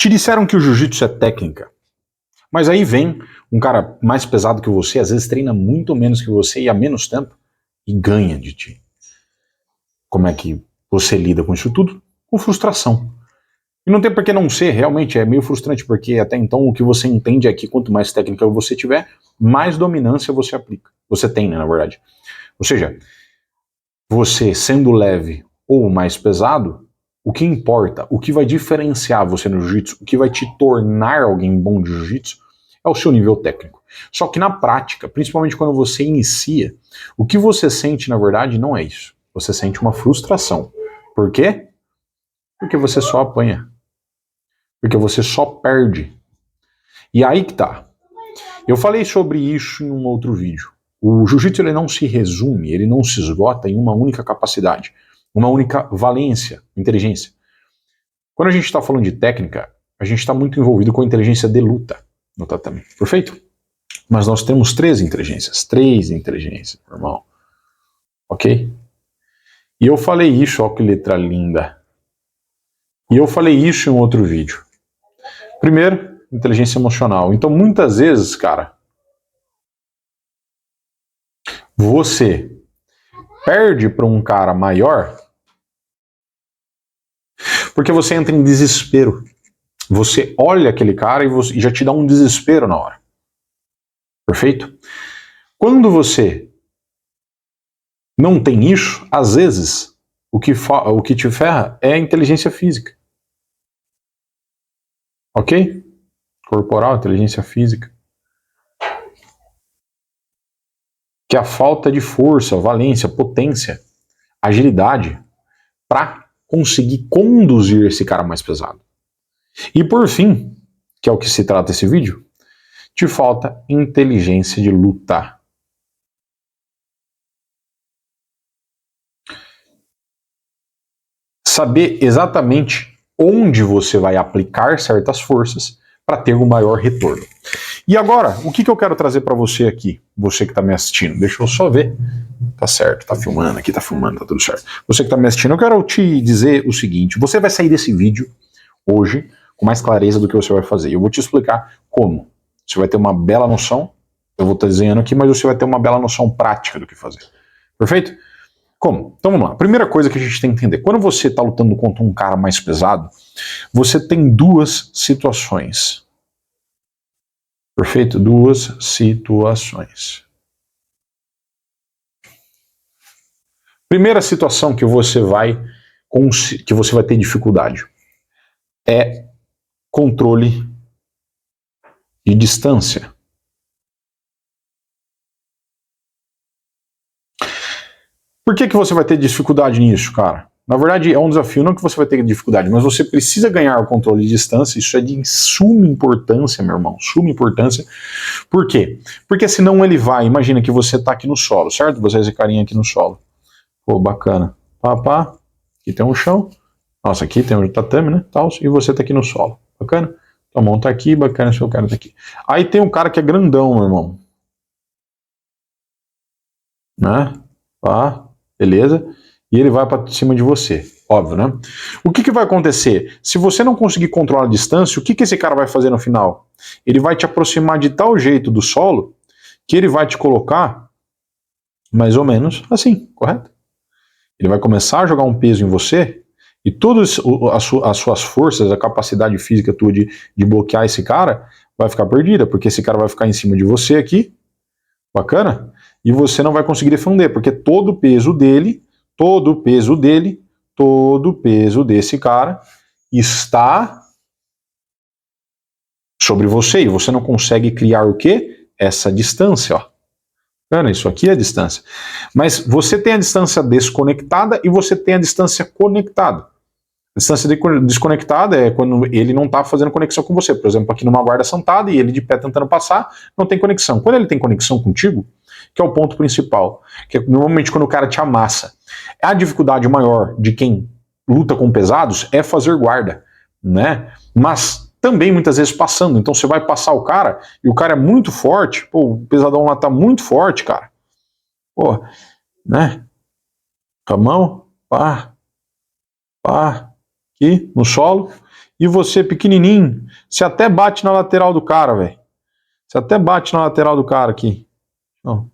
Te disseram que o jiu-jitsu é técnica, mas aí vem um cara mais pesado que você, às vezes treina muito menos que você e há menos tempo, e ganha de ti. Como é que você lida com isso tudo? Com frustração. E não tem por que não ser, realmente é meio frustrante, porque até então o que você entende é que quanto mais técnica você tiver, mais dominância você aplica. Você tem, né, na verdade. Ou seja, você sendo leve ou mais pesado, o que importa, o que vai diferenciar você no jiu-jitsu, o que vai te tornar alguém bom de jiu-jitsu, é o seu nível técnico. Só que na prática, principalmente quando você inicia, o que você sente, na verdade, não é isso. Você sente uma frustração. Por quê? Porque você só apanha. Porque você só perde. E aí que tá. Eu falei sobre isso em um outro vídeo. O jiu-jitsu ele não se resume, ele não se esgota em uma única capacidade, uma única valência, inteligência. Quando a gente está falando de técnica, a gente está muito envolvido com a inteligência de luta no tatame, perfeito? Mas nós temos três inteligências, meu irmão. Ok? E eu falei isso, ó que letra linda. E eu falei isso em um outro vídeo. Primeiro, inteligência emocional. Então, muitas vezes, cara, você perde para um cara maior porque você entra em desespero. Você olha aquele cara e já te dá um desespero na hora. Perfeito? Quando você não tem isso, às vezes, o que te ferra é a inteligência física. Ok? Corporal, inteligência física. Que é a falta de força, valência, potência, agilidade para conseguir conduzir esse cara mais pesado. E por fim, que é o que se trata esse vídeo, te falta inteligência de luta. Saber exatamente onde você vai aplicar certas forças para ter um maior retorno. E agora, o que eu quero trazer para você aqui, você que está me assistindo? Deixa eu só ver. Tá certo, tá filmando aqui, tá tudo certo. Você que está me assistindo, eu quero te dizer o seguinte, você vai sair desse vídeo hoje com mais clareza do que você vai fazer. Eu vou te explicar como. Você vai ter uma bela noção, eu vou estar desenhando aqui, mas você vai ter uma bela noção prática do que fazer. Perfeito? Como? Então vamos lá. Primeira coisa que a gente tem que entender. Quando você está lutando contra um cara mais pesado, você tem duas situações. Perfeito? Duas situações. Primeira situação que você vai ter dificuldade é controle de distância. Por que você vai ter dificuldade nisso, cara? Na verdade, é um desafio, não que você vai ter dificuldade, mas você precisa ganhar o controle de distância, isso é de suma importância, meu irmão, suma importância. Por quê? Porque senão ele vai, imagina que você tá aqui no solo, certo? Você é esse carinha aqui no solo. Pô, bacana. Pá, aqui tem um chão, nossa, aqui tem um tatame, né, tal, e você tá aqui no solo, bacana? Tua mão tá aqui, bacana, seu cara tá aqui. Aí tem um cara que é grandão, meu irmão. Né? Pá. Beleza? E ele vai para cima de você, óbvio, né? O que vai acontecer? Se você não conseguir controlar a distância, o que esse cara vai fazer no final? Ele vai te aproximar de tal jeito do solo que ele vai te colocar mais ou menos assim, correto? Ele vai começar a jogar um peso em você e todas as suas forças, a capacidade física tua de bloquear esse cara vai ficar perdida, porque esse cara vai ficar em cima de você aqui, bacana? E você não vai conseguir defender, porque todo o peso desse cara está sobre você, e você não consegue criar o quê? Essa distância, ó. Cara, isso aqui é a distância. Mas você tem a distância desconectada e você tem a distância conectada. A distância desconectada é quando ele não está fazendo conexão com você. Por exemplo, aqui numa guarda sentada e ele de pé tentando passar, não tem conexão. Quando ele tem conexão contigo, que é o ponto principal, que é normalmente quando o cara te amassa. A dificuldade maior de quem luta com pesados é fazer guarda, né? Mas também muitas vezes passando. Então você vai passar o cara e o cara é muito forte, pô, o pesadão lá tá muito forte, cara. Pô, né? Com a mão, pá, aqui no solo, e você pequenininho, você até bate na lateral do cara, velho. Você até bate na lateral do cara aqui. Ó.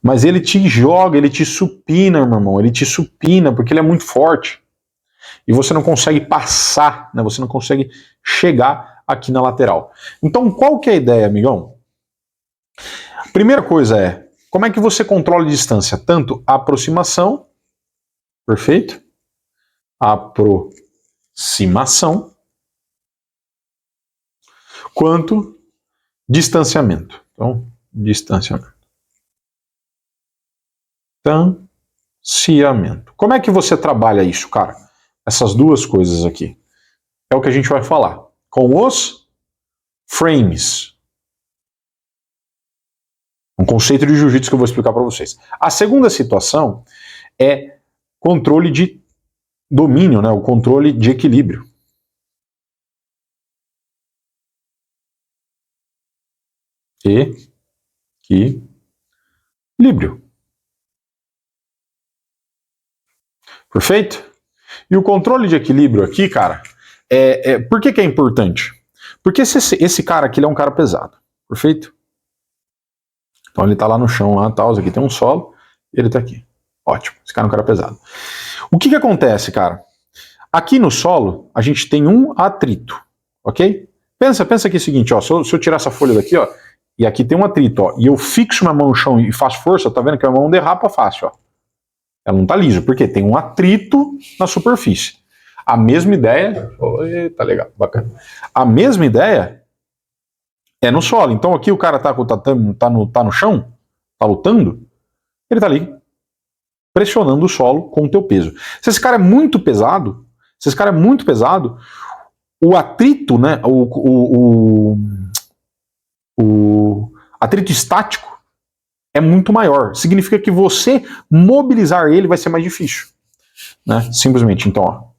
Mas ele te joga, ele te supina, meu irmão. Ele te supina porque ele é muito forte. E você não consegue passar, né? Você não consegue chegar aqui na lateral. Então, qual que é a ideia, amigão? Primeira coisa é, como é que você controla a distância? Tanto a aproximação, perfeito? Aproximação, quanto distanciamento. Então, distanciamento. Distanciamento. Como é que você trabalha isso, cara? Essas duas coisas aqui. É o que a gente vai falar. Com os frames. Um conceito de jiu-jitsu que eu vou explicar para vocês. A segunda situação é controle de domínio, né? O controle de equilíbrio. Equilíbrio. Perfeito? E o controle de equilíbrio aqui, cara, por que é importante? Porque esse cara aqui ele é um cara pesado. Perfeito? Então ele tá lá no chão, lá, tal, aqui tem um solo, e ele tá aqui. Ótimo, esse cara é um cara pesado. O que acontece, cara? Aqui no solo, a gente tem um atrito, ok? Pensa aqui o seguinte, ó, se eu tirar essa folha daqui, ó, e aqui tem um atrito, ó, e eu fixo minha mão no chão e faço força, tá vendo que a mão derrapa fácil, ó. Ela não tá lisa, porque tem um atrito na superfície. A mesma ideia... Tá legal, bacana. A mesma ideia é no solo. Então aqui o cara tá no chão, tá lutando, ele tá ali pressionando o solo com o teu peso. Se esse cara é muito pesado, o atrito, né, o atrito estático é muito maior. Significa que você mobilizar ele vai ser mais difícil. Né? Simplesmente, então, ó.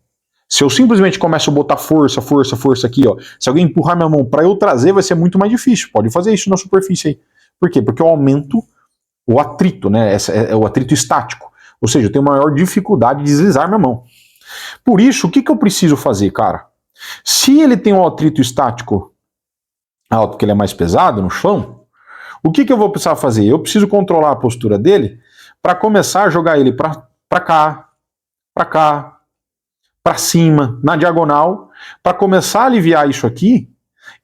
Se eu simplesmente começo a botar força aqui, ó. Se alguém empurrar minha mão para eu trazer, vai ser muito mais difícil. Pode fazer isso na superfície aí. Por quê? Porque eu aumento o atrito, né? É o atrito estático. Ou seja, eu tenho maior dificuldade de deslizar minha mão. Por isso, o que eu preciso fazer, cara? Se ele tem um atrito estático alto, porque ele é mais pesado no chão, o que eu vou precisar fazer? Eu preciso controlar a postura dele para começar a jogar ele para cá, para cima, na diagonal, para começar a aliviar isso aqui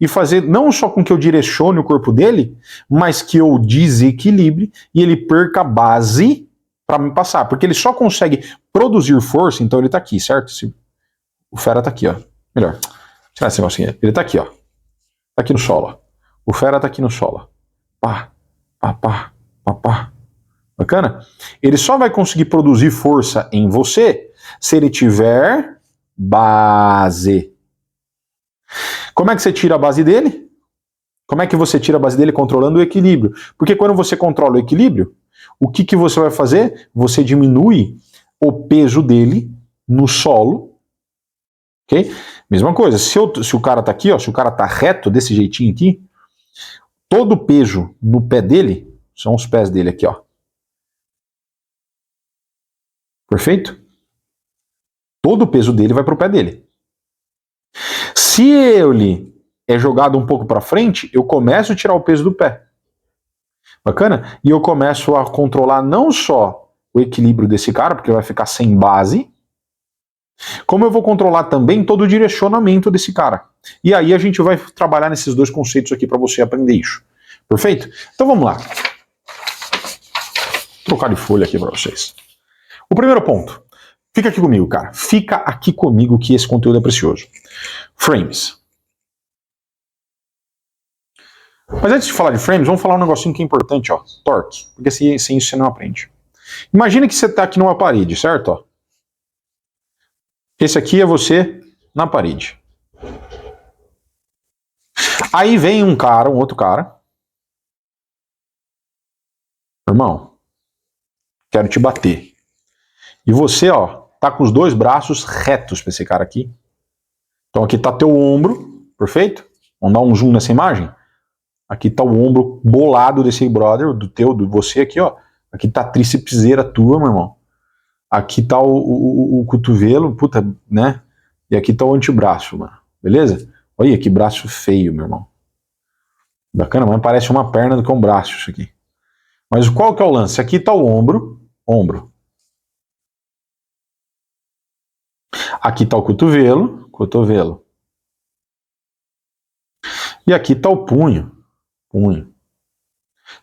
e fazer não só com que eu direcione o corpo dele, mas que eu desequilibre e ele perca a base para me passar. Porque ele só consegue produzir força, então ele tá aqui, certo? O fera tá aqui, ó. Melhor. Tirar esse negocinho aí. Ele tá aqui, ó. Tá aqui no solo, ó. O fera tá aqui no solo. Pá. Bacana? Ele só vai conseguir produzir força em você se ele tiver base. Como é que você tira a base dele? Como é que você tira a base dele? Controlando o equilíbrio. Porque quando você controla o equilíbrio, o que você vai fazer? Você diminui o peso dele no solo. Ok? Mesma coisa, se o cara tá aqui, ó, se o cara tá reto desse jeitinho aqui, todo o peso no pé dele, são os pés dele aqui, ó. Perfeito? Todo o peso dele vai pro pé dele. Se ele é jogado um pouco para frente, eu começo a tirar o peso do pé. Bacana? E eu começo a controlar não só o equilíbrio desse cara, porque vai ficar sem base, como eu vou controlar também todo o direcionamento desse cara. E aí a gente vai trabalhar nesses dois conceitos aqui para você aprender isso. Perfeito? Então vamos lá. Vou trocar de folha aqui para vocês. O primeiro ponto. Fica aqui comigo, cara. Fica aqui comigo que esse conteúdo é precioso. Frames. Mas antes de falar de frames, vamos falar um negocinho que é importante, ó. Torque. Porque sem isso você não aprende. Imagina que você está aqui numa parede, certo? Ó. Esse aqui é você na parede. Aí vem um outro cara. Irmão, quero te bater. E você, ó, tá com os dois braços retos pra esse cara aqui. Então aqui tá teu ombro, perfeito? Vamos dar um zoom nessa imagem? Aqui tá o ombro bolado desse brother, do você aqui, ó. Aqui tá a trícepsera tua, meu irmão. Aqui tá o cotovelo, puta, né? E aqui tá o antebraço, mano. beleza? Olha que braço feio, meu irmão. Bacana, mas parece uma perna do que um braço isso aqui. Mas qual que é o lance? Aqui tá o ombro, ombro. Aqui tá o cotovelo, cotovelo. E aqui tá o punho, punho.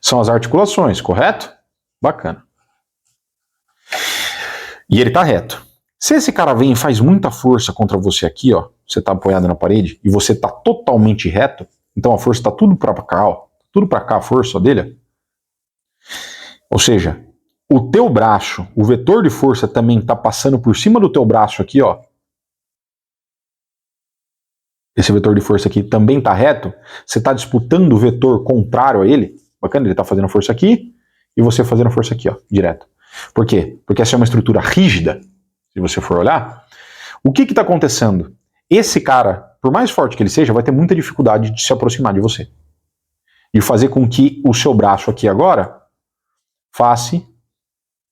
São as articulações, correto? Bacana. E ele tá reto. Se esse cara vem e faz muita força contra você aqui, ó, você tá apoiado na parede e você tá totalmente reto, então a força tá tudo pra cá, ó, tudo pra cá a força dele. Ou seja, o teu braço, o vetor de força também tá passando por cima do teu braço aqui, ó. Esse vetor de força aqui também tá reto, você tá disputando o vetor contrário a ele. Bacana, ele tá fazendo força aqui e você fazendo força aqui, ó, direto. Por quê? Porque essa é uma estrutura rígida, se você for olhar. O que está acontecendo? Esse cara, por mais forte que ele seja, vai ter muita dificuldade de se aproximar de você. E fazer com que o seu braço aqui agora faça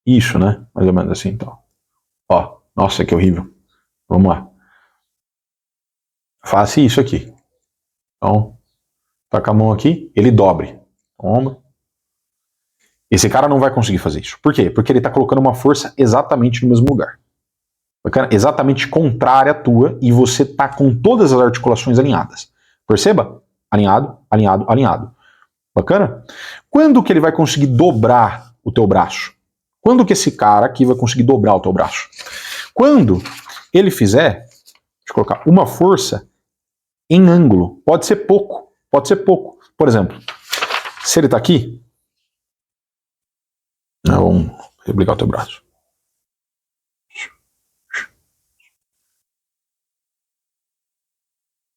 isso, né? Mais ou menos assim, então. Ó, nossa, que horrível. Vamos lá. Faça isso aqui. Então, tá com a mão aqui, ele dobre. Ombro. Esse cara não vai conseguir fazer isso. Por quê? Porque ele está colocando uma força exatamente no mesmo lugar. Exatamente contrária à tua e você tá com todas as articulações alinhadas. Perceba? Alinhado, alinhado, alinhado. Bacana? Quando que ele vai conseguir dobrar o teu braço? Quando que esse cara aqui vai conseguir dobrar o teu braço? Quando ele fizer, deixa eu colocar, uma força em ângulo. Pode ser pouco, pode ser pouco. Por exemplo, se ele tá aqui, vamos replicar o teu braço.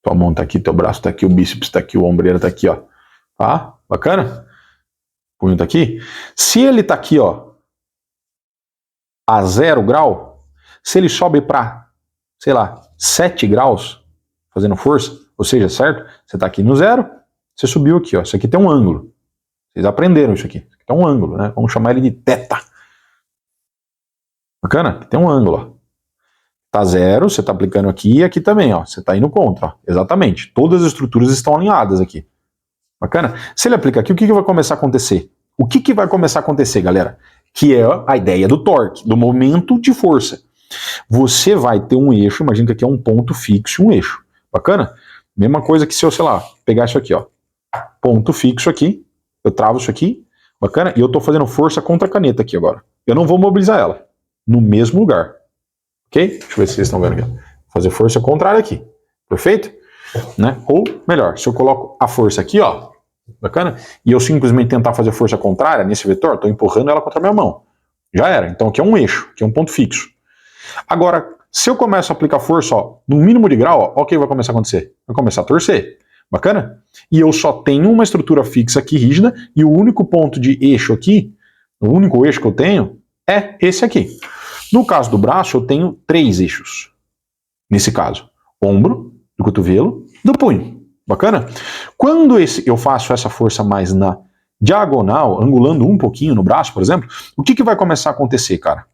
Tua mão tá aqui, teu braço tá aqui, o bíceps tá aqui, o ombreira tá aqui, ó. Tá? Bacana? O punho tá aqui. Se ele tá aqui, ó, a 0 grau, se ele sobe para, sei lá, 7 graus, fazendo força, ou seja, certo? Você tá aqui no 0, você subiu aqui, ó. Isso aqui tem um ângulo. Vocês aprenderam isso aqui. Isso aqui tem um ângulo, né? Vamos chamar ele de teta. Bacana? Aqui tem um ângulo, ó. Tá 0, você tá aplicando aqui e aqui também, ó. Você tá indo contra, ó. Exatamente. Todas as estruturas estão alinhadas aqui. Bacana? Se ele aplica aqui, o que vai começar a acontecer? O que vai começar a acontecer, galera? Que é a ideia do torque, do momento de força. Você vai ter um eixo, imagina que aqui é um ponto fixo e um eixo. Bacana? Mesma coisa que se eu, sei lá, pegar isso aqui, ó. Ponto fixo aqui, eu travo isso aqui, bacana? E eu tô fazendo força contra a caneta aqui agora. Eu não vou mobilizar ela. No mesmo lugar. Ok? Deixa eu ver se vocês estão vendo aqui. Fazer força contrária aqui. Perfeito? Né? Ou, melhor, se eu coloco a força aqui, ó, bacana? E eu simplesmente tentar fazer força contrária nesse vetor, estou empurrando ela contra a minha mão. Já era. Então aqui é um eixo, aqui é um ponto fixo. Agora, se eu começo a aplicar força, ó, no mínimo de grau, ó, o que vai começar a acontecer? Vai começar a torcer. Bacana? E eu só tenho uma estrutura fixa aqui rígida e o único ponto de eixo aqui, o único eixo que eu tenho é esse aqui. No caso do braço, eu tenho 3 eixos. Nesse caso, ombro, do cotovelo, do punho. Bacana? Quando eu faço essa força mais na diagonal, angulando um pouquinho no braço, por exemplo, o que vai começar a acontecer, cara?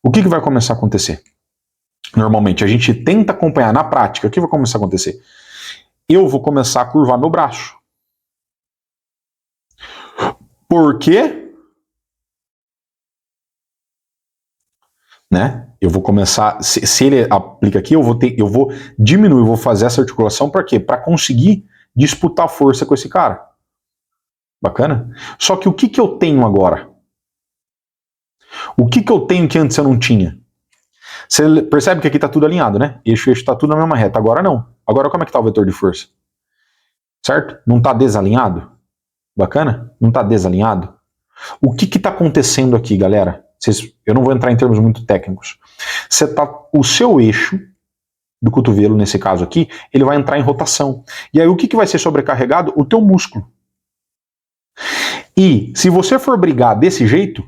O que vai começar a acontecer? Normalmente, a gente tenta acompanhar na prática. O que vai começar a acontecer? Eu vou começar a curvar meu braço. Por quê? Né? Eu vou começar, se ele aplica aqui, eu vou diminuir, eu vou fazer essa articulação para quê? Para conseguir disputar força com esse cara. Bacana? Só que o que eu tenho agora? O que eu tenho que antes eu não tinha? Você percebe que aqui está tudo alinhado, né? Eixo está tudo na mesma reta. Agora não. Agora como é que está o vetor de força? Certo? Não está desalinhado? Bacana? Não está desalinhado? O que está acontecendo aqui, galera? Eu não vou entrar em termos muito técnicos. O seu eixo do cotovelo, nesse caso aqui, ele vai entrar em rotação. E aí o que vai ser sobrecarregado? O teu músculo. E se você for brigar desse jeito,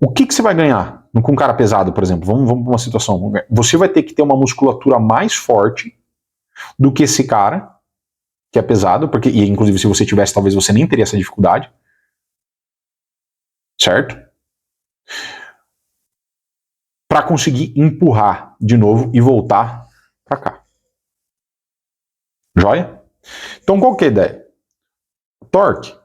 o que você vai ganhar com um cara pesado, por exemplo? Vamos para uma situação. Você vai ter que ter uma musculatura mais forte do que esse cara, que é pesado, porque, e inclusive se você tivesse, talvez você nem teria essa dificuldade. Certo? Para conseguir empurrar de novo e voltar para cá. Joia? Então qual que é a ideia? Torque,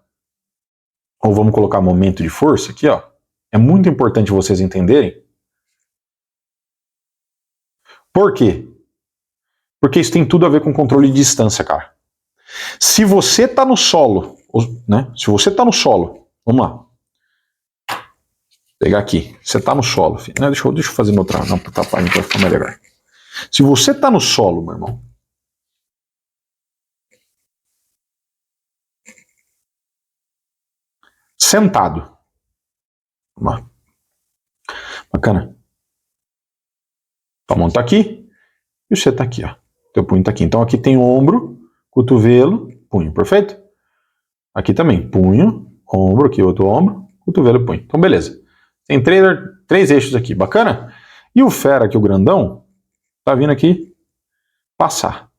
ou vamos colocar momento de força aqui, ó. É muito importante vocês entenderem. Por quê? Porque isso tem tudo a ver com controle de distância, cara. Se você tá no solo, né? Se você tá no solo, vamos lá. Vou pegar aqui. Você tá no solo, filho. Não, deixa eu fazer na outra página para ficar melhor. Se você tá no solo, meu irmão, sentado. Vamos lá. Bacana. Tua mão tá aqui e você tá aqui, ó. Teu punho tá aqui. Então aqui tem ombro, cotovelo, punho, perfeito? Aqui também, punho, ombro, aqui outro ombro, cotovelo e punho. Então beleza. Tem três eixos aqui, bacana? E o fera aqui, o grandão, tá vindo aqui passar.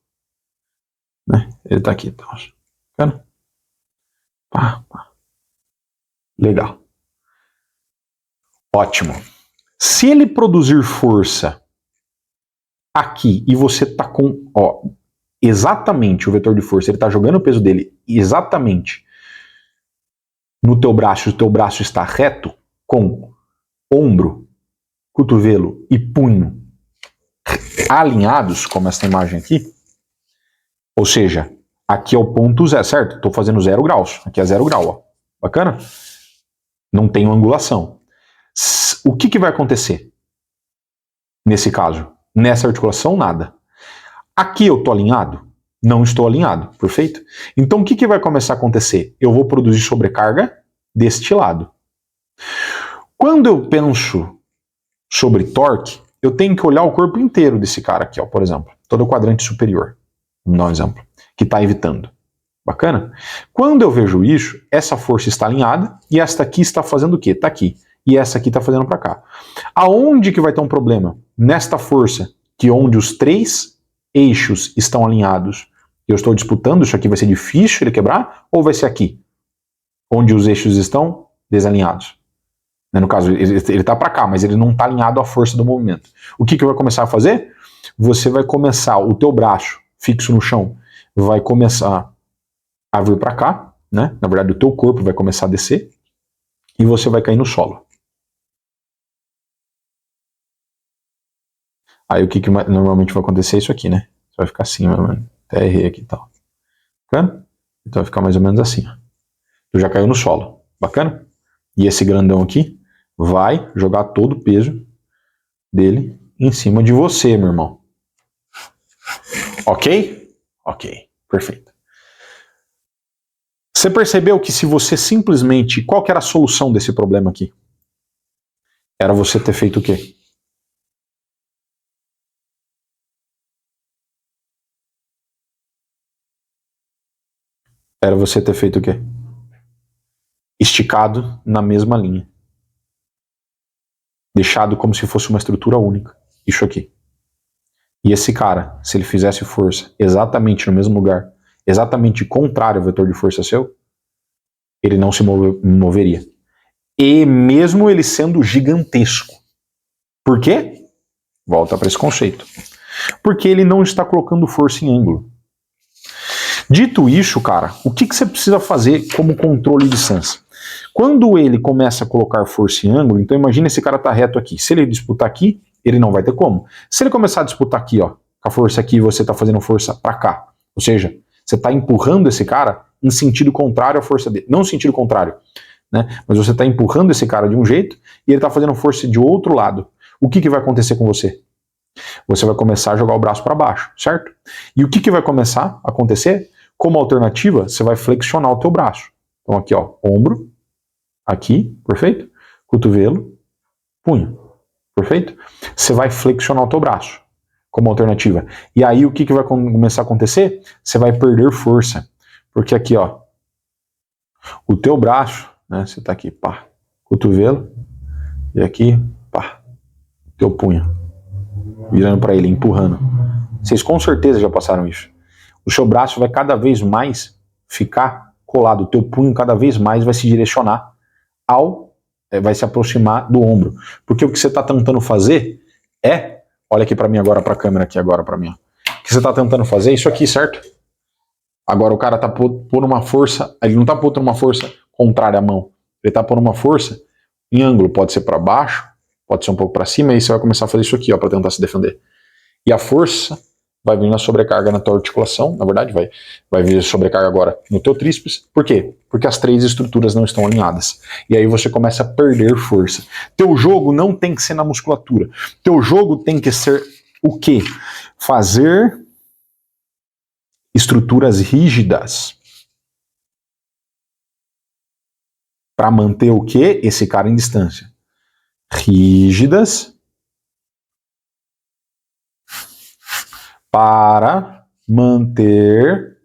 Né? Ele tá aqui, então. Bacana? Pá, pá. Legal. Ótimo. Se ele produzir força aqui e você tá com, ó, exatamente o vetor de força, ele tá jogando o peso dele exatamente no teu braço, o teu braço está reto, com ombro, cotovelo e punho alinhados, como essa imagem aqui, ou seja, aqui é o ponto zero, certo? Estou fazendo 0 graus, aqui é 0 grau, ó. Bacana? Não tem angulação. O que vai acontecer nesse caso? Nessa articulação, nada. Aqui eu estou alinhado? Não estou alinhado, perfeito? Então o que vai começar a acontecer? Eu vou produzir sobrecarga deste lado. Quando eu penso sobre torque, eu tenho que olhar o corpo inteiro desse cara aqui, ó, por exemplo. Todo o quadrante superior, vamos dar um exemplo, que está evitando. Bacana? Quando eu vejo isso, essa força está alinhada e esta aqui está fazendo o quê? Está aqui. E essa aqui está fazendo para cá. Aonde que vai ter um problema? Nesta força, que onde os três eixos estão alinhados, eu estou disputando, isso aqui vai ser difícil ele quebrar, ou vai ser aqui? Onde os eixos estão desalinhados. No caso, ele está para cá, mas ele não está alinhado à força do movimento. O que vai começar a fazer? Você vai começar, o teu braço fixo no chão, vai começar a vir para cá, né? Na verdade, o teu corpo vai começar a descer e você vai cair no solo. Aí o que normalmente vai acontecer é isso aqui, né? Você vai ficar assim, mano. Até errei aqui e tal. Bacana? Então vai ficar mais ou menos assim, ó. Tu já caiu no solo. Bacana? E esse grandão aqui vai jogar todo o peso dele em cima de você, meu irmão. Ok? Ok. Perfeito. Você percebeu que se você simplesmente... Qual que era a solução desse problema aqui? Era você ter feito o quê? Era você ter feito o quê? Esticado na mesma linha. Deixado como se fosse uma estrutura única. Isso aqui. E esse cara, se ele fizesse força exatamente no mesmo lugar, exatamente contrário ao vetor de força seu, ele não se moveria. E mesmo ele sendo gigantesco. Por quê? Volta para esse conceito. Porque ele não está colocando força em ângulo. Dito isso, cara, o que você precisa fazer como controle de distância? Quando ele começa a colocar força em ângulo, então imagina esse cara tá reto aqui. Se ele disputar aqui, ele não vai ter como. Se ele começar a disputar aqui, ó, com a força aqui, você tá fazendo força para cá. Ou seja, você tá empurrando esse cara em sentido contrário à força dele. Não em sentido contrário, né? Mas você tá empurrando esse cara de um jeito e ele tá fazendo força de outro lado. O que vai acontecer com você? Você vai começar a jogar o braço para baixo, certo? E o que vai começar a acontecer? Como alternativa, você vai flexionar o teu braço. Então aqui, ó, ombro, aqui, perfeito? Cotovelo, punho, perfeito? Você vai flexionar o teu braço como alternativa. E aí o que vai começar a acontecer? Você vai perder força. Porque aqui, ó, o teu braço, né, você tá aqui, pá, cotovelo, e aqui, pá, teu punho, virando para ele, empurrando. Vocês com certeza já passaram isso. O seu braço vai cada vez mais ficar colado, o teu punho cada vez mais vai se direcionar vai se aproximar do ombro. Porque o que você está tentando fazer olha aqui para mim agora, para a câmera aqui agora para mim, ó. O que você está tentando fazer é isso aqui, certo? Agora o cara tá por uma força, ele não tá por uma força contrária à mão. Ele tá por uma força em ângulo, pode ser para baixo, pode ser um pouco para cima, e aí você vai começar a fazer isso aqui, ó, para tentar se defender. E a força vai vir na sobrecarga na tua articulação, na verdade vai vir sobrecarga agora no teu tríceps. Por quê? Porque as três estruturas não estão alinhadas. E aí você começa a perder força. Teu jogo não tem que ser na musculatura. Teu jogo tem que ser o quê? Fazer estruturas rígidas para manter o quê? Esse cara em distância. Rígidas para manter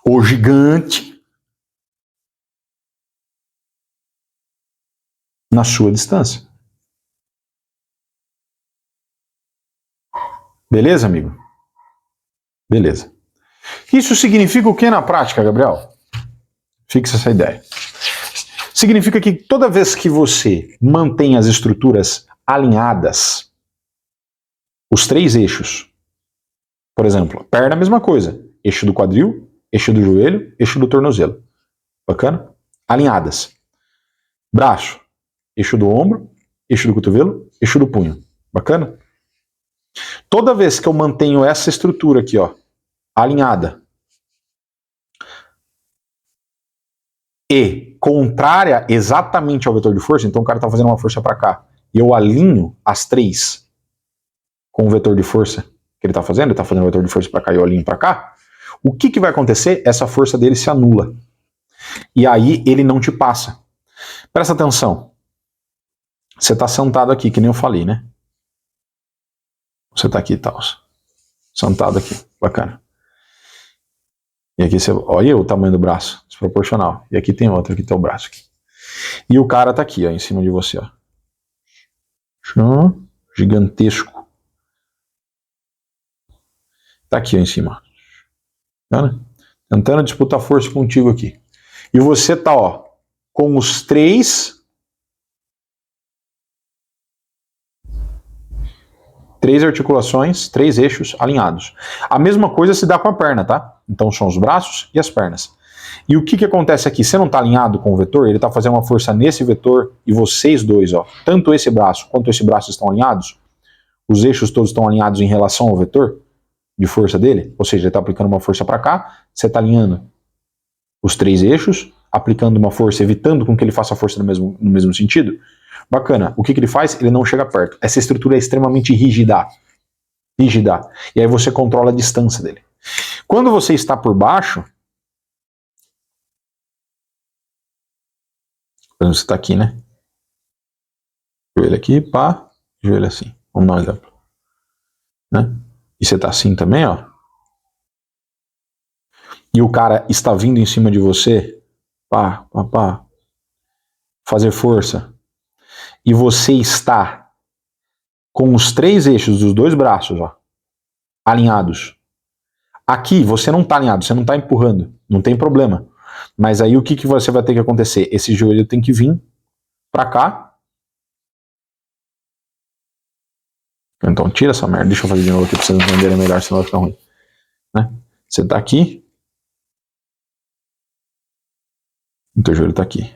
o gigante na sua distância. Beleza, amigo? Beleza. Isso significa o que na prática, Gabriel? Fixa essa ideia. Significa que toda vez que você mantém as estruturas alinhadas, os três eixos, por exemplo, perna, a mesma coisa, eixo do quadril, eixo do joelho, eixo do tornozelo. Bacana? Alinhadas. Braço, eixo do ombro, eixo do cotovelo, eixo do punho. Bacana? Toda vez que eu mantenho essa estrutura aqui, ó, alinhada, e contrária exatamente ao vetor de força, então o cara está fazendo uma força para cá, e eu alinho as três com o vetor de força que ele está fazendo, ele está fazendo o vetor de força para cá e eu alinho para cá, o que vai acontecer? Essa força dele se anula. E aí ele não te passa. Presta atenção. Você está sentado aqui, que nem eu falei, né? Você está aqui e tal. Sentado aqui, bacana. E aqui você, olha o tamanho do braço, desproporcional. E aqui tem outro, aqui tem o braço aqui. E o cara tá aqui, ó, em cima de você, ó. Gigantesco. Tá aqui, ó, em cima. Tá, né? Tentando disputar força contigo aqui. E você tá, ó, com os três articulações, três eixos alinhados. A mesma coisa se dá com a perna, tá? Então são os braços e as pernas. E o que acontece aqui? Você não está alinhado com o vetor, ele está fazendo uma força nesse vetor e vocês dois, ó, tanto esse braço quanto esse braço estão alinhados, os eixos todos estão alinhados em relação ao vetor de força dele, ou seja, ele está aplicando uma força para cá, você está alinhando os três eixos, aplicando uma força, evitando com que ele faça força no mesmo sentido. Bacana. O que ele faz? Ele não chega perto. Essa estrutura é extremamente rígida. E aí você controla a distância dele. Quando você está por baixo, você está aqui, né? Joelho aqui, pá, joelho assim. Vamos dar um exemplo. Né? E você está assim também, ó. E o cara está vindo em cima de você, pá, fazer força. E você está com os três eixos dos dois braços, ó, alinhados. Aqui você não está alinhado, você não está empurrando, não tem problema. Mas aí o que você vai ter que acontecer? Esse joelho tem que vir para cá. Então tira essa merda, deixa eu fazer de novo aqui para vocês entenderem melhor, senão vai ficar ruim. Né? Você está aqui. O teu joelho está aqui.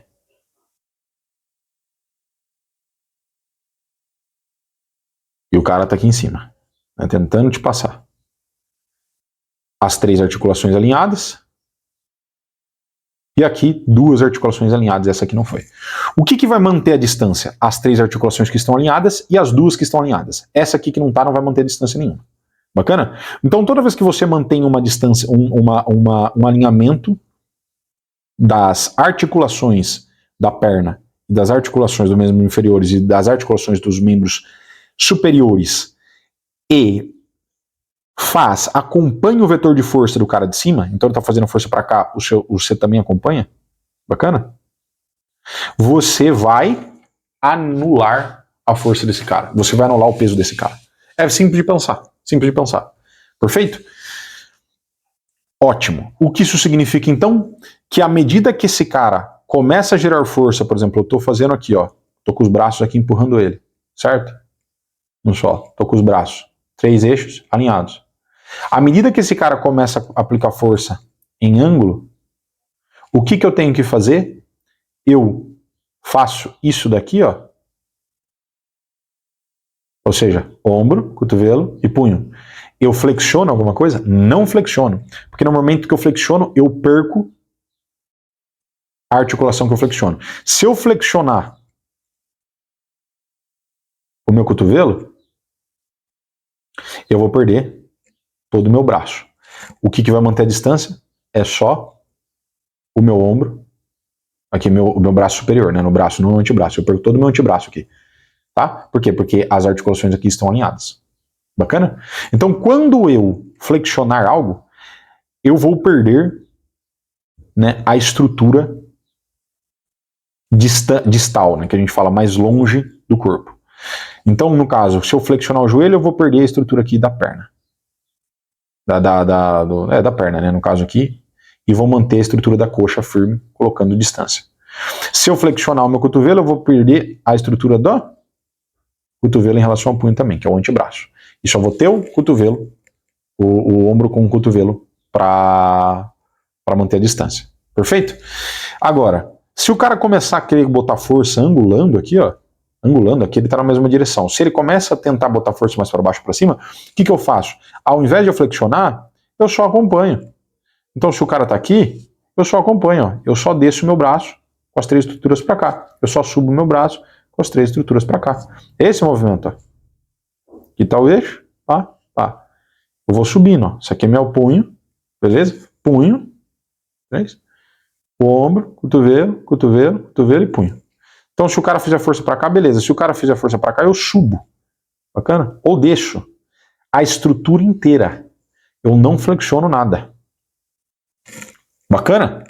E o cara está aqui em cima, né, tentando te passar. As três articulações alinhadas. E aqui, duas articulações alinhadas, essa aqui não foi. O que vai manter a distância? As três articulações que estão alinhadas e as duas que estão alinhadas. Essa aqui que não está, não vai manter distância nenhuma. Bacana? Então, toda vez que você mantém uma distância, um alinhamento das articulações da perna, das articulações dos membros inferiores e das articulações dos membros superiores, e acompanha o vetor de força do cara de cima, então ele está fazendo força para cá, você também acompanha, bacana? Você vai anular a força desse cara, você vai anular o peso desse cara. É simples de pensar, perfeito? Ótimo. O que isso significa então? Que à medida que esse cara começa a gerar força, por exemplo, eu estou fazendo aqui, ó, estou com os braços aqui empurrando ele, certo? No solo, estou com os braços, três eixos alinhados. À medida que esse cara começa a aplicar força em ângulo, o que eu tenho que fazer? Eu faço isso daqui, ó. Ou seja, ombro, cotovelo e punho. Eu flexiono alguma coisa? Não flexiono. Porque no momento que eu flexiono, eu perco a articulação que eu flexiono. Se eu flexionar o meu cotovelo, eu vou perder todo o meu braço. O que vai manter a distância é só o meu ombro, aqui o meu braço superior, né? No braço, no antebraço. Eu perco todo o meu antebraço aqui. Tá? Por quê? Porque as articulações aqui estão alinhadas. Bacana? Então, quando eu flexionar algo, eu vou perder, né, a estrutura distal, né, que a gente fala mais longe do corpo. Então, no caso, se eu flexionar o joelho, eu vou perder a estrutura aqui da perna. Da perna, né, no caso aqui, e vou manter a estrutura da coxa firme, colocando distância. Se eu flexionar o meu cotovelo, eu vou perder a estrutura do cotovelo em relação ao punho também, que é o antebraço. E só vou ter o cotovelo, o ombro com o cotovelo para manter a distância. Perfeito? Agora, se o cara começar a querer botar força angulando aqui, ó, angulando aqui, ele está na mesma direção. Se ele começa a tentar botar força mais para baixo para cima, o que eu faço? Ao invés de eu flexionar, eu só acompanho. Então, se o cara está aqui, eu só acompanho. Ó. Eu só desço o meu braço com as 3 estruturas para cá. Eu só subo o meu braço com as 3 estruturas para cá. Esse movimento. Ó. Aqui está o eixo. Pá, pá. Eu vou subindo. Ó. Isso aqui é meu punho. Beleza? Punho. Beleza? O ombro, cotovelo, cotovelo, cotovelo e punho. Então, se o cara fizer força para cá, beleza. Se o cara fizer força para cá, eu subo. Bacana? Ou deixo a estrutura inteira. Eu não flexiono nada. Bacana?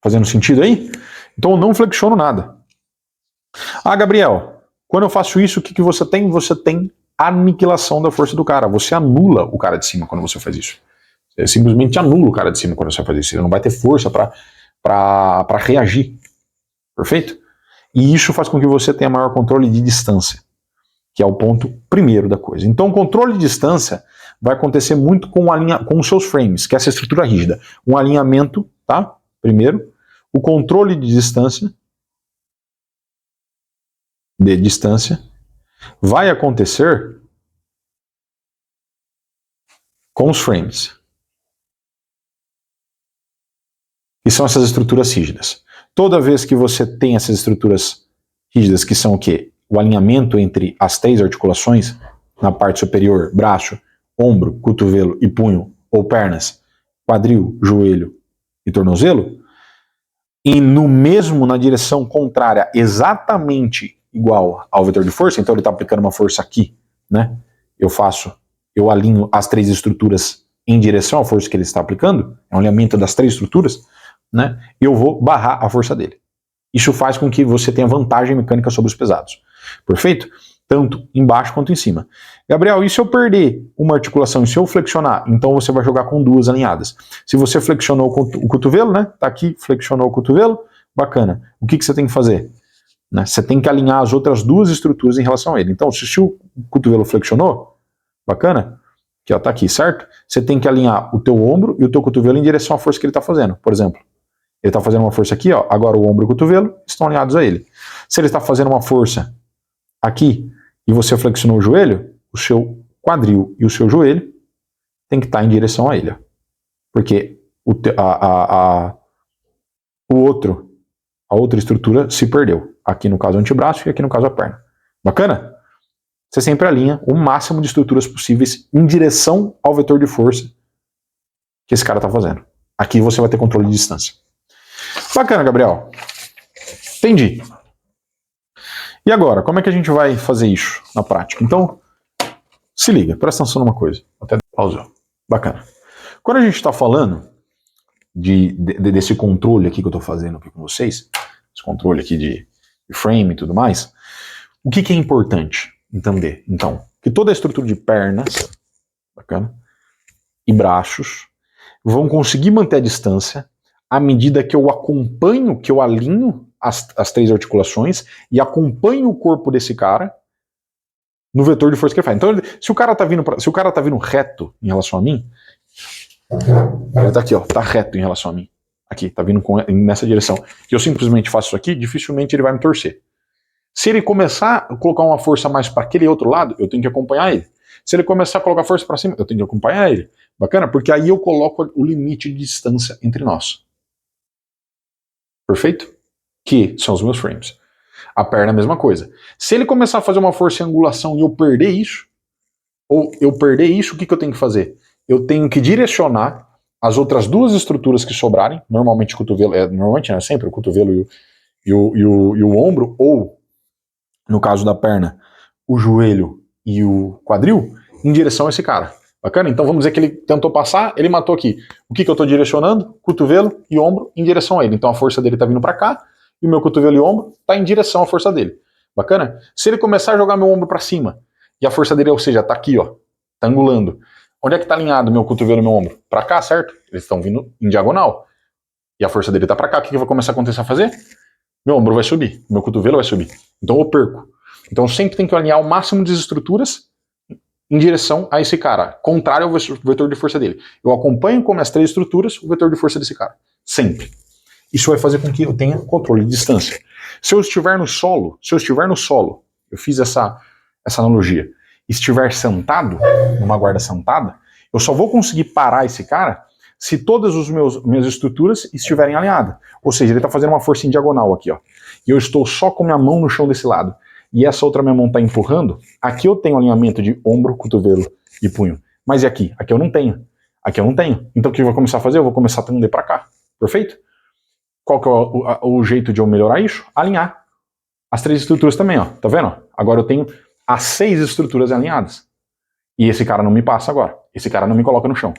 Fazendo sentido aí? Então, eu não flexiono nada. Ah, Gabriel, quando eu faço isso, o que você tem? Você tem aniquilação da força do cara. Você anula o cara de cima quando você faz isso. Você simplesmente anula o cara de cima quando você faz isso. Ele não vai ter força para reagir. Perfeito? E isso faz com que você tenha maior controle de distância, que é o ponto primeiro da coisa. Então, o controle de distância vai acontecer muito com os seus frames, que é essa estrutura rígida. Um alinhamento, tá? Primeiro. O controle de distância vai acontecer com os frames, que são essas estruturas rígidas. Toda vez que você tem essas estruturas rígidas, que são o quê? O alinhamento entre as 3 articulações, na parte superior, braço, ombro, cotovelo e punho, ou pernas, quadril, joelho e tornozelo, e na direção contrária, exatamente igual ao vetor de força, então ele está aplicando uma força aqui, né? Eu alinho as 3 estruturas em direção à força que ele está aplicando, é um alinhamento das 3 estruturas, né? Eu vou barrar a força dele. Isso faz com que você tenha vantagem mecânica sobre os pesados. Perfeito? Tanto embaixo quanto em cima. Gabriel, e se eu perder uma articulação, e se eu flexionar? Então você vai jogar com 2 alinhadas. Se você flexionou o cotovelo, né? Tá aqui, flexionou o cotovelo, bacana. O que você tem que fazer? Né? Você tem que alinhar as outras 2 estruturas em relação a ele. Então, se o cotovelo flexionou, bacana, que ó, tá aqui, certo? Você tem que alinhar o teu ombro e o teu cotovelo em direção à força que ele está fazendo. Por exemplo, ele está fazendo uma força aqui, ó, agora o ombro e o cotovelo estão alinhados a ele. Se ele está fazendo uma força aqui e você flexionou o joelho, o seu quadril e o seu joelho tem que estar em direção a ele. Ó. Porque a outra estrutura se perdeu. Aqui no caso o antebraço e aqui no caso a perna. Bacana? Você sempre alinha o máximo de estruturas possíveis em direção ao vetor de força que esse cara está fazendo. Aqui você vai ter controle de distância. Bacana, Gabriel. Entendi. E agora, como é que a gente vai fazer isso na prática? Então, se liga, presta atenção numa coisa. Até pausar. Bacana. Quando a gente está falando desse controle aqui que eu estou fazendo aqui com vocês, esse controle aqui de frame e tudo mais, o que é importante entender? Então, que toda a estrutura de pernas, bacana, e braços vão conseguir manter a distância à medida que eu acompanho, que eu alinho as 3 articulações e acompanho o corpo desse cara no vetor de força que ele faz. Então, se o cara tá vindo reto em relação a mim, ele tá aqui, ó, tá reto em relação a mim. Aqui, tá vindo nessa direção. E eu simplesmente faço isso aqui, dificilmente ele vai me torcer. Se ele começar a colocar uma força mais para aquele outro lado, eu tenho que acompanhar ele. Se ele começar a colocar força para cima, eu tenho que acompanhar ele. Bacana? Porque aí eu coloco o limite de distância entre nós. Perfeito? Que são os meus frames. A perna é a mesma coisa. Se ele começar a fazer uma força em angulação e eu perder isso, ou eu perder isso, o que eu tenho que fazer? Eu tenho que direcionar as outras duas estruturas que sobrarem, normalmente o cotovelo, normalmente não é sempre o cotovelo e o ombro, ou, no caso da perna, o joelho e o quadril, em direção a esse cara. Bacana? Então vamos dizer que ele tentou passar, ele matou aqui. O que eu estou direcionando? Cotovelo e ombro em direção a ele. Então a força dele está vindo para cá, e o meu cotovelo e ombro está em direção à força dele. Bacana? Se ele começar a jogar meu ombro para cima, e a força dele, ou seja, está aqui, ó, está angulando. Onde é que está alinhado meu cotovelo e meu ombro? Para cá, certo? Eles estão vindo em diagonal. E a força dele está para cá. O que vai começar a acontecer a fazer? Meu ombro vai subir, meu cotovelo vai subir. Então eu perco. Então eu sempre tenho que alinhar o máximo de estruturas em direção a esse cara, contrário ao vetor de força dele. Eu acompanho como as três estruturas o vetor de força desse cara. Sempre. Isso vai fazer com que eu tenha controle de distância. Se eu estiver no solo, eu fiz essa analogia, estiver sentado, numa guarda sentada, eu só vou conseguir parar esse cara se todas as minhas estruturas estiverem alinhadas. Ou seja, ele está fazendo uma força em diagonal aqui, ó. E eu estou só com minha mão no chão desse lado. E essa outra minha mão está empurrando. Aqui eu tenho alinhamento de ombro, cotovelo e punho. Mas e aqui? Aqui eu não tenho. Aqui eu não tenho. Então o que eu vou começar a fazer? Eu vou começar a tender para cá. Perfeito? Qual que é o jeito de eu melhorar isso? Alinhar as três estruturas também, ó. Tá vendo? Agora eu tenho as 6 estruturas alinhadas. E esse cara não me passa agora. Esse cara não me coloca no chão.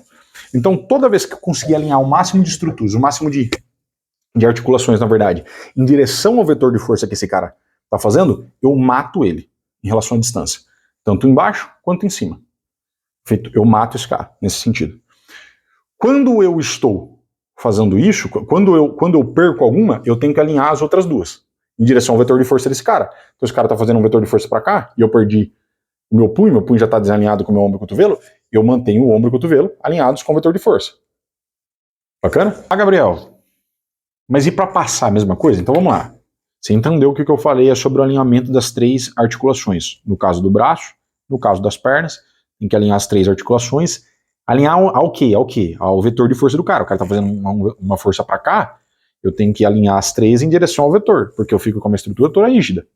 Então, toda vez que eu conseguir alinhar o máximo de estruturas, o máximo de articulações, na verdade, em direção ao vetor de força que esse cara está fazendo, eu mato ele em relação à distância. Tanto embaixo quanto em cima. Feito, eu mato esse cara, nesse sentido. Quando eu estou fazendo isso, quando eu perco alguma, eu tenho que alinhar as outras duas, em direção ao vetor de força desse cara. Então, esse cara está fazendo um vetor de força para cá, e eu perdi o meu punho já está desalinhado com o meu ombro e cotovelo, eu mantenho o ombro e o cotovelo alinhados com o vetor de força. Bacana? Ah, Gabriel, mas e para passar a mesma coisa? Então vamos lá. Você entendeu o que eu falei sobre o alinhamento das 3 articulações. No caso do braço, no caso das pernas, tem que alinhar as 3 articulações. Alinhar ao quê? Ao quê? Ao vetor de força do cara. O cara está fazendo uma força para cá, eu tenho que alinhar as 3 em direção ao vetor, porque eu fico com a minha estrutura toda rígida.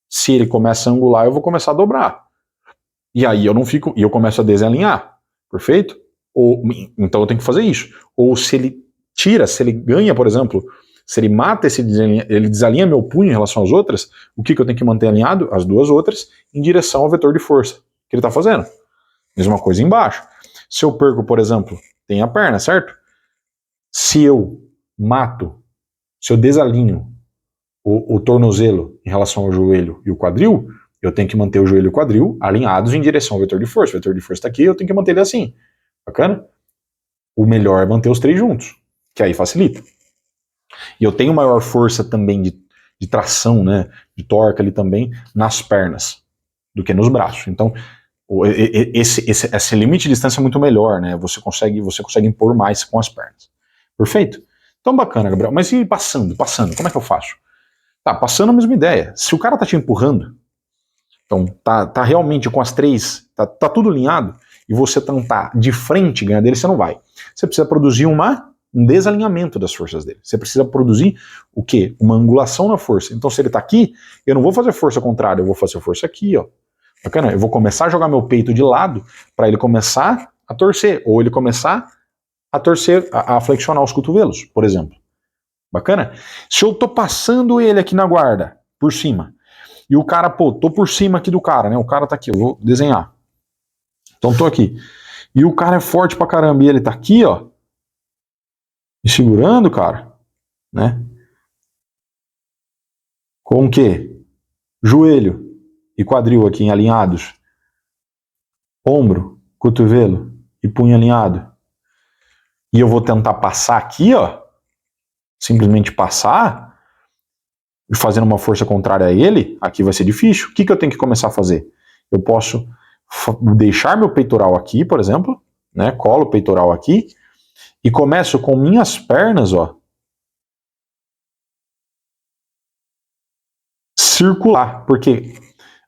Se ele começa a angular, eu vou começar a dobrar. E aí eu não fico, e eu começo a desalinhar, perfeito? Então eu tenho que fazer isso. Ou se ele tira, se ele ganha, por exemplo, se ele mata ele desalinha meu punho em relação às outras, o que eu tenho que manter alinhado? As duas outras em direção ao vetor de força que ele está fazendo. Mesma coisa embaixo. Se eu perco, por exemplo, tem a perna, certo? Se eu mato, se eu desalinho o tornozelo em relação ao joelho e o quadril, eu tenho que manter o joelho e o quadril alinhados em direção ao vetor de força. O vetor de força está aqui, eu tenho que manter ele assim. Bacana? O melhor é manter os 3 juntos, que aí facilita. E eu tenho maior força também de tração, né, de torque ali também nas pernas do que nos braços. Então, esse limite de distância é muito melhor, né? Você consegue impor mais com as pernas. Perfeito? Então, bacana, Gabriel. Mas e passando, como é que eu faço? Tá, passando a mesma ideia. Se o cara tá te empurrando, então tá realmente com as 3, tá tudo alinhado, e você tentar de frente ganhar dele, você não vai. Você precisa produzir um desalinhamento das forças dele. Você precisa produzir o quê? Uma angulação na força. Então, se ele tá aqui, eu não vou fazer força contrária, eu vou fazer força aqui, ó. Bacana? Eu vou começar a jogar meu peito de lado para ele começar a torcer, ou ele começar a torcer, a flexionar os cotovelos, por exemplo. Bacana? Se eu tô passando ele aqui na guarda, por cima, e o cara, tô por cima aqui do cara, né? O cara tá aqui, eu vou desenhar. Então tô aqui. E o cara é forte pra caramba, e ele tá aqui, ó, me segurando, cara, né? Com o quê? Joelho e quadril aqui alinhados. Ombro, cotovelo e punho alinhado. E eu vou tentar passar aqui, ó, simplesmente passar, e fazendo uma força contrária a ele, aqui vai ser difícil. O que eu tenho que começar a fazer? eu posso deixar meu peitoral aqui, por exemplo, né? Colo o peitoral aqui e começo com minhas pernas, ó, circular, porque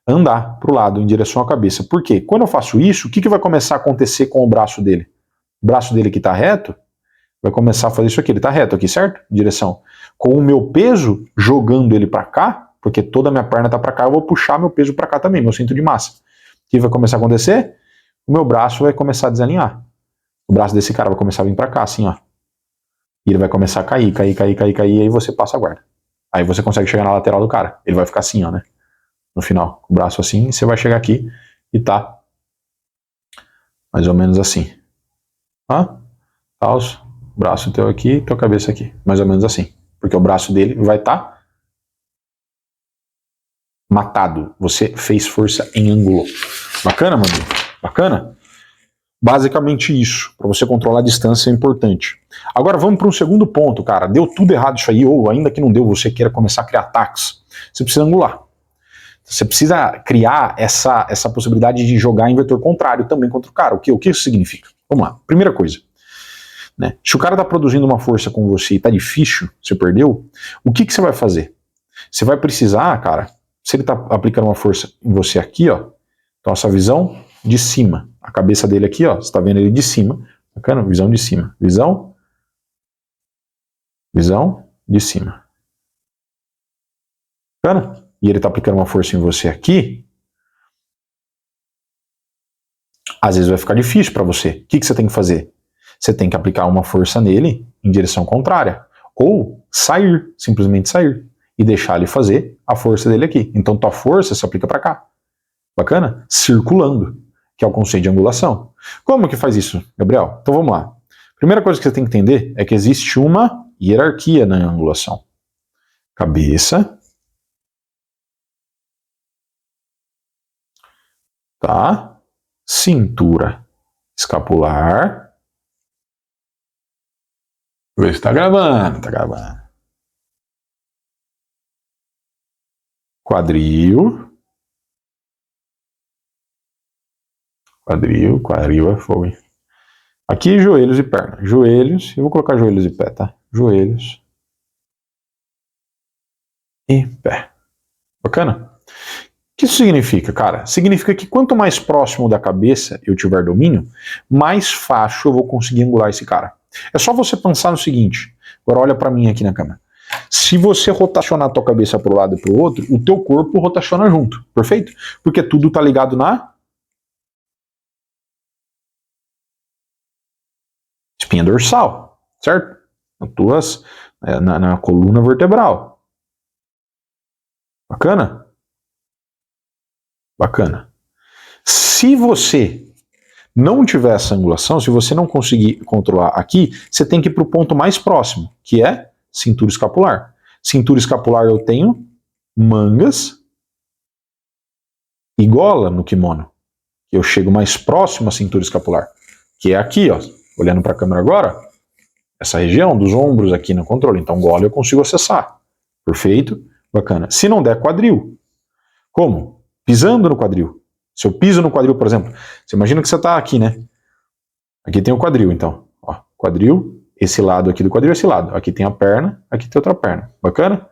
andar para o lado em direção à cabeça. Por quê? Quando eu faço isso, o que vai começar a acontecer com o braço dele? O braço dele que está reto vai começar a fazer isso aqui. Ele está reto aqui, certo? Em direção. Com o meu peso jogando ele para cá, porque toda a minha perna está para cá, eu vou puxar meu peso para cá também, meu centro de massa. O que vai começar a acontecer? O meu braço vai começar a desalinhar. O braço desse cara vai começar a vir para cá, assim, ó. E ele vai começar a cair, e aí você passa a guarda. Aí você consegue chegar na lateral do cara. Ele vai ficar assim, ó, né? No final, o braço assim, e você vai chegar aqui e tá mais ou menos assim. Ó, calço, braço teu aqui, tua cabeça aqui. Mais ou menos assim. Porque o braço dele vai estar matado. Você fez força em ângulo. Bacana, mano? Bacana? Basicamente isso. Para você controlar a distância é importante. Agora vamos para um segundo ponto, cara. Deu tudo errado isso aí, ou ainda que não deu, você queira começar a criar ataques. Você precisa angular. Você precisa criar essa possibilidade de jogar em vetor contrário também contra o cara. O que isso significa? Vamos lá. Primeira coisa. Né? Se o cara está produzindo uma força com você e está difícil, você perdeu, o que você vai fazer? Você vai precisar, cara, se ele está aplicando uma força em você aqui, ó, então essa visão de cima, a cabeça dele aqui, ó, você está vendo ele de cima, bacana? Visão de cima, visão de cima, bacana? E ele está aplicando uma força em você aqui, às vezes vai ficar difícil para você. O que você tem que fazer? Você tem que aplicar uma força nele em direção contrária. Ou sair, simplesmente sair. E deixar ele fazer a força dele aqui. Então tua força se aplica para cá. Bacana? Circulando, que é o conceito de angulação. Como que faz isso, Gabriel? Então vamos lá. Primeira coisa que você tem que entender é que existe uma hierarquia na angulação. Cabeça. Tá? Cintura escapular. Vê se tá gravando, tá gravando. Quadril. Quadril é fogo, hein? Aqui, joelhos e perna. Joelhos, eu vou colocar joelhos e pé, tá? Joelhos e pé. Bacana? O que isso significa, cara? Significa que quanto mais próximo da cabeça eu tiver domínio, mais fácil eu vou conseguir angular esse cara. É só você pensar no seguinte, agora olha para mim aqui na câmera. Se você rotacionar a tua cabeça para um lado e para o outro, o teu corpo rotaciona junto, perfeito? Porque tudo tá ligado na espinha dorsal, certo? Na coluna vertebral. Bacana? Bacana. Se você não tiver essa angulação, se você não conseguir controlar aqui, você tem que ir para o ponto mais próximo, que é cintura escapular. Cintura escapular eu tenho mangas e gola no kimono. Eu chego mais próximo à cintura escapular, que é aqui, ó, olhando para a câmera agora, essa região dos ombros aqui no controle. Então gola eu consigo acessar. Perfeito? Bacana. Se não der, quadril. Como? Pisando no quadril. Se eu piso no quadril, por exemplo, você imagina que você está aqui, né? Aqui tem o quadril, então. Ó, quadril, esse lado aqui do quadril, esse lado. Aqui tem a perna, aqui tem outra perna. Bacana?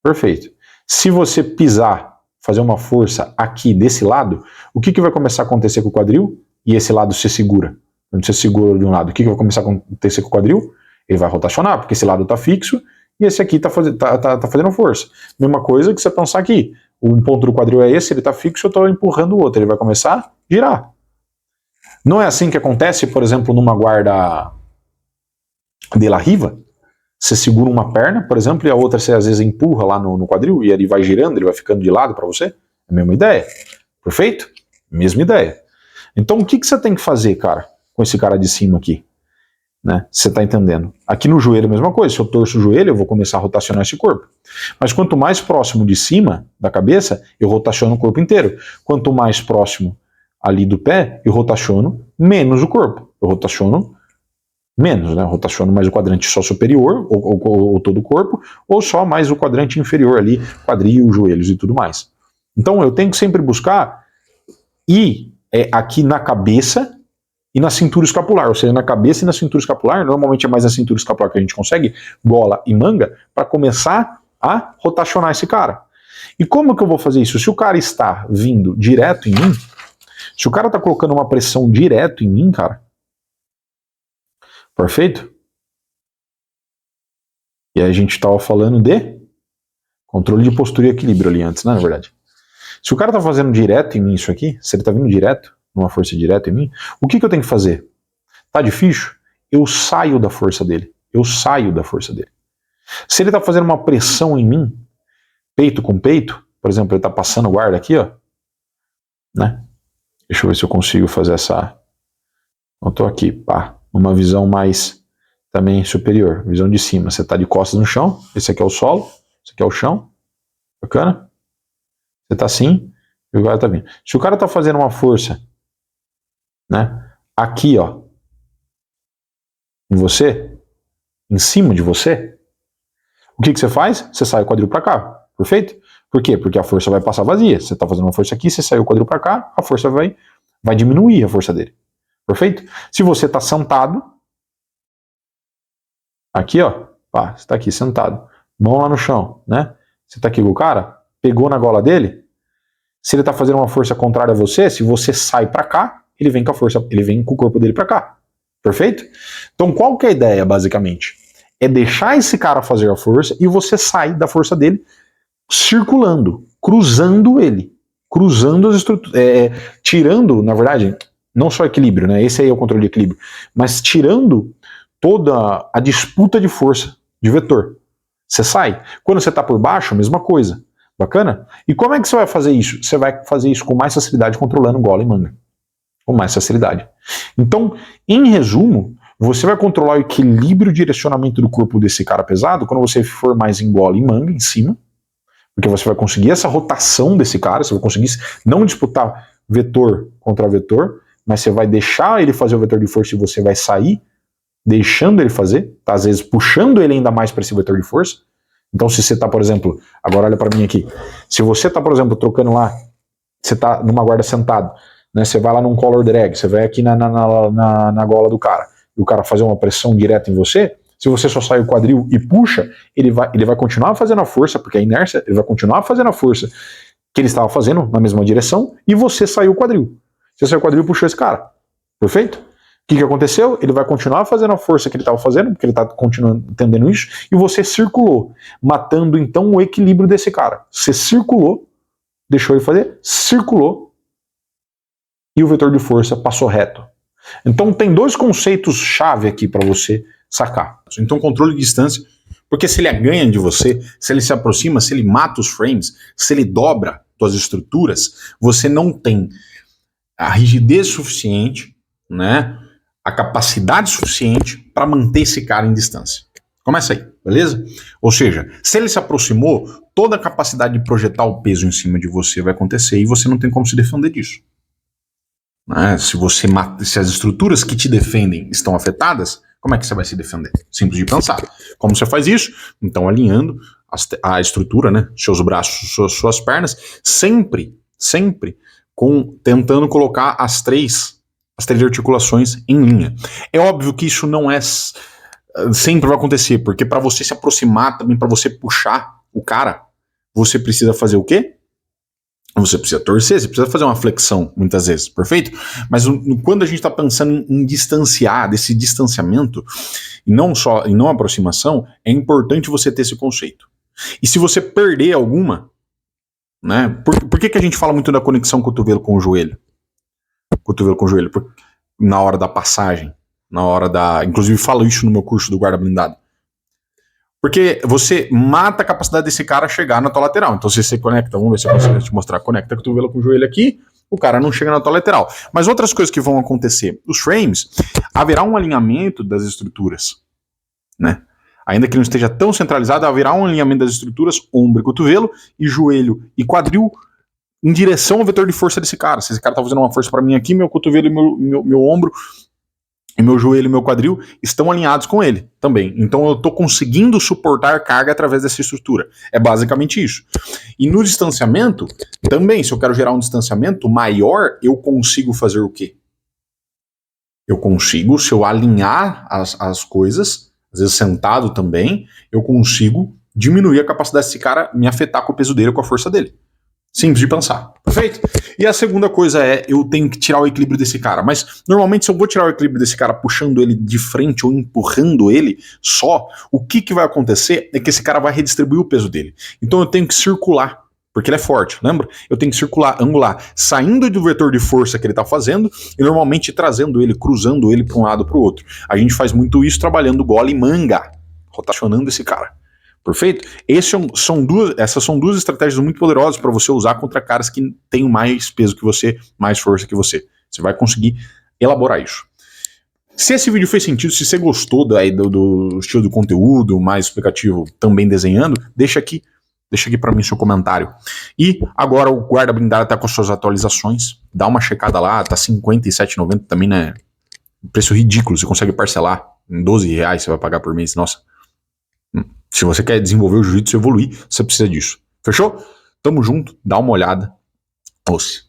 Perfeito. Se você pisar, fazer uma força aqui desse lado, o que vai começar a acontecer com o quadril? E esse lado se segura. Quando você segura de um lado, o que vai começar a acontecer com o quadril? Ele vai rotacionar, porque esse lado está fixo e esse aqui está fazendo força. Mesma coisa que você pensar aqui. Um ponto do quadril é esse, ele está fixo, eu estou empurrando o outro. Ele vai começar a girar. Não é assim que acontece, por exemplo, numa guarda de la riva? Você segura uma perna, por exemplo, e a outra você às vezes empurra lá no quadril e ele vai girando, ele vai ficando de lado para você. É a mesma ideia. Perfeito? Mesma ideia. Então o que você tem que fazer, cara, com esse cara de cima aqui? Né? Você está entendendo? Aqui no joelho a mesma coisa. Se eu torço o joelho, eu vou começar a rotacionar esse corpo. Mas quanto mais próximo de cima da cabeça, eu rotaciono o corpo inteiro. Quanto mais próximo ali do pé, eu rotaciono menos o corpo. Eu rotaciono menos, né? Eu rotaciono mais o quadrante só superior, ou todo o corpo, ou só mais o quadrante inferior ali, quadril, joelhos e tudo mais. Então eu tenho que sempre buscar E é aqui na cabeça e na cintura escapular, ou seja, na cabeça e na cintura escapular, normalmente é mais na cintura escapular que a gente consegue, gola e manga, para começar a rotacionar esse cara. E como que eu vou fazer isso? Se o cara está vindo direto em mim, se o cara está colocando uma pressão direto em mim, cara, perfeito? E aí a gente estava falando de controle de postura e equilíbrio ali antes, né, na verdade. Se o cara está fazendo direto em mim isso aqui, se ele está vindo direto, numa força direta em mim, o que eu tenho que fazer? Tá difícil? Eu saio da força dele. Eu saio da força dele. Se ele está fazendo uma pressão em mim, peito com peito, por exemplo, ele está passando o guarda aqui, ó, né? Deixa eu ver se eu consigo fazer essa... Eu tô aqui, pá, uma visão mais também superior, visão de cima. Você está de costas no chão, esse aqui é o solo, esse aqui é o chão, bacana? Você tá assim, e o cara tá vindo. Se o cara tá fazendo uma força, né, aqui, ó, em você, em cima de você, o que você faz? Você sai o quadril pra cá, perfeito? Por quê? Porque a força vai passar vazia. Você tá fazendo uma força aqui, você saiu o quadril pra cá, a força vai diminuir a força dele, perfeito? Se você tá sentado, aqui, ó, pá, você tá aqui sentado, mão lá no chão, né? Você tá aqui com o cara, pegou na gola dele, se ele tá fazendo uma força contrária a você, se você sai pra cá, ele vem com a força, ele vem com o corpo dele pra cá. Perfeito? Então qual que é a ideia, basicamente? É deixar esse cara fazer a força e você sai da força dele circulando, cruzando ele, cruzando as estruturas, tirando, na verdade, não só equilíbrio, né? Esse aí é o controle de equilíbrio, mas tirando toda a disputa de força, de vetor. Você sai. Quando você tá por baixo, a mesma coisa. Bacana? E como é que você vai fazer isso? Você vai fazer isso com mais facilidade controlando gola e manga. Com mais facilidade. Então, em resumo, você vai controlar o equilíbrio e direcionamento do corpo desse cara pesado quando você for mais em gola e manga, em cima, porque você vai conseguir essa rotação desse cara, você vai conseguir não disputar vetor contra vetor, mas você vai deixar ele fazer o vetor de força e você vai sair deixando ele fazer, tá? Às vezes puxando ele ainda mais para esse vetor de força. Então, se você está, por exemplo, agora olha para mim aqui, se você está, por exemplo, trocando lá, você está numa guarda sentado, né? Você vai lá num collar drag, você vai aqui na gola do cara, e o cara fazer uma pressão direta em você, se você só sai o quadril e puxa, ele vai continuar fazendo a força, porque a inércia, ele vai continuar fazendo a força que ele estava fazendo na mesma direção, e você saiu o quadril. Você saiu o quadril e puxou esse cara. Perfeito? O que aconteceu? Ele vai continuar fazendo a força que ele estava fazendo, porque ele está continuando entendendo isso, e você circulou, matando então o equilíbrio desse cara. Você circulou, deixou ele fazer, circulou, e o vetor de força passou reto. Então tem dois conceitos-chave aqui para você sacar. Então controle de distância, porque se ele ganha de você, se ele se aproxima, se ele mata os frames, se ele dobra suas estruturas, você não tem a rigidez suficiente, né? A capacidade suficiente para manter esse cara em distância. Começa aí, beleza? Ou seja, se ele se aproximou, toda a capacidade de projetar o peso em cima de você vai acontecer e você não tem como se defender disso. Né? Se as estruturas que te defendem estão afetadas, como é que você vai se defender? Simples de pensar. Como você faz isso? Então alinhando a estrutura, né? Seus braços, suas pernas, sempre tentando colocar as três articulações em linha. É óbvio que isso não sempre vai acontecer, porque para você se aproximar também, para você puxar o cara, você precisa fazer o quê? Você precisa torcer, você precisa fazer uma flexão, muitas vezes, perfeito? Mas quando a gente está pensando em distanciar, desse distanciamento, e não aproximação, é importante você ter esse conceito. E se você perder alguma, né? Por que a gente fala muito da conexão cotovelo com o joelho? Cotovelo com o joelho, na hora da passagem, inclusive falo isso no meu curso do guarda blindado. Porque você mata a capacidade desse cara chegar na tua lateral. Então se você conecta, vamos ver se eu consigo te mostrar, conecta cotovelo com o joelho aqui, o cara não chega na tua lateral. Mas outras coisas que vão acontecer, os frames, haverá um alinhamento das estruturas, né? Ainda que não esteja tão centralizado, haverá um alinhamento das estruturas, ombro e cotovelo, e joelho e quadril, em direção ao vetor de força desse cara. Se esse cara tá fazendo uma força para mim aqui, meu cotovelo e meu ombro e meu joelho e meu quadril estão alinhados com ele também. Então eu estou conseguindo suportar carga através dessa estrutura. É basicamente isso. E no distanciamento, também, se eu quero gerar um distanciamento maior, eu consigo fazer o quê? Eu consigo, se eu alinhar as coisas, às vezes sentado também, eu consigo diminuir a capacidade desse cara me afetar com o peso dele ou com a força dele. Simples de pensar. Perfeito? E a segunda coisa é, eu tenho que tirar o equilíbrio desse cara. Mas, normalmente, se eu vou tirar o equilíbrio desse cara puxando ele de frente ou empurrando ele só, o que vai acontecer é que esse cara vai redistribuir o peso dele. Então eu tenho que circular, porque ele é forte, lembra? Eu tenho que circular, angular, saindo do vetor de força que ele está fazendo e normalmente trazendo ele, cruzando ele para um lado para o outro. A gente faz muito isso trabalhando gola e manga, rotacionando esse cara. Perfeito? Essas são duas estratégias muito poderosas para você usar contra caras que têm mais peso que você, mais força que você. Você vai conseguir elaborar isso. Se esse vídeo fez sentido, se você gostou do estilo do conteúdo mais explicativo, também desenhando, deixa aqui para mim seu comentário. E agora o Guarda Blindada tá com as suas atualizações. Dá uma checada lá, tá R$ 57,90 também, né? Preço ridículo, você consegue parcelar em R$ 12 você vai pagar por mês. Nossa. Se você quer desenvolver o jiu-jitsu e evoluir, você precisa disso. Fechou? Tamo junto, dá uma olhada. Ouça.